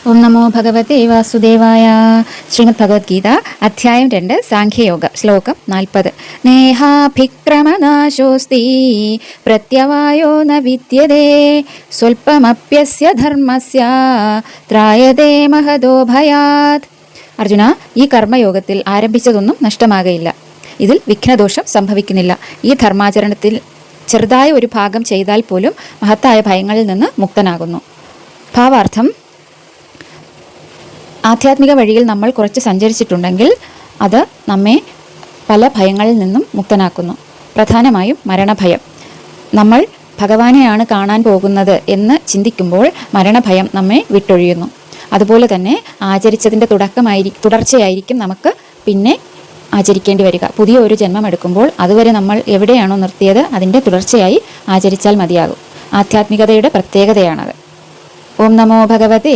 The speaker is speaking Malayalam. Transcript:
ഓം നമോ ഭഗവതേ വാസുദേവായ. ശ്രീമദ് ഭഗവത്ഗീത അധ്യായം 2 സാഖ്യയോഗ ശ്ലോകം 40. നേഹാഭിക്രമനാശോസ്തി പ്രത്യവായോ ന വിദ്യതേ സ്വൽപമപ്യസ്യ ധർമ്മസ്യ ത്രായതേ മഹദോ ഭയാത്. അർജുന, ഈ കർമ്മയോഗത്തിൽ ആരംഭിച്ചതൊന്നും നഷ്ടമാകയില്ല. ഇതിൽ വിഘ്നദോഷം സംഭവിക്കുന്നില്ല. ഈ ധർമാചരണത്തിൽ ചെറുതായ ഒരു ഭാഗം ചെയ്താൽ പോലും മഹത്തായ ഭയങ്ങളിൽ നിന്ന് മുക്തനാകുന്നു. ഭാവാർത്ഥം: ആധ്യാത്മിക വഴിയിൽ നമ്മൾ കുറച്ച് സഞ്ചരിച്ചിട്ടുണ്ടെങ്കിൽ അത് നമ്മെ പല ഭയങ്ങളിൽ നിന്നും മുക്തനാക്കുന്നു. പ്രധാനമായും മരണഭയം. നമ്മൾ ഭഗവാനെയാണ് കാണാൻ പോകുന്നത് എന്ന് ചിന്തിക്കുമ്പോൾ മരണഭയം നമ്മെ വിട്ടൊഴിയുന്നു. അതുപോലെ തന്നെ ആചരിച്ചതിൻ്റെ തുടർച്ചയായിരിക്കും നമുക്ക് പിന്നെ ആചരിക്കേണ്ടി വരിക. പുതിയ ഒരു ജന്മമെടുക്കുമ്പോൾ അതുവരെ നമ്മൾ എവിടെയാണോ നിർത്തിയത് അതിൻ്റെ തുടർച്ചയായി ആചരിച്ചാൽ മതിയാകും. ആധ്യാത്മികതയുടെ പ്രത്യേകതയാണത്. ഓം നമോ ഭഗവതേ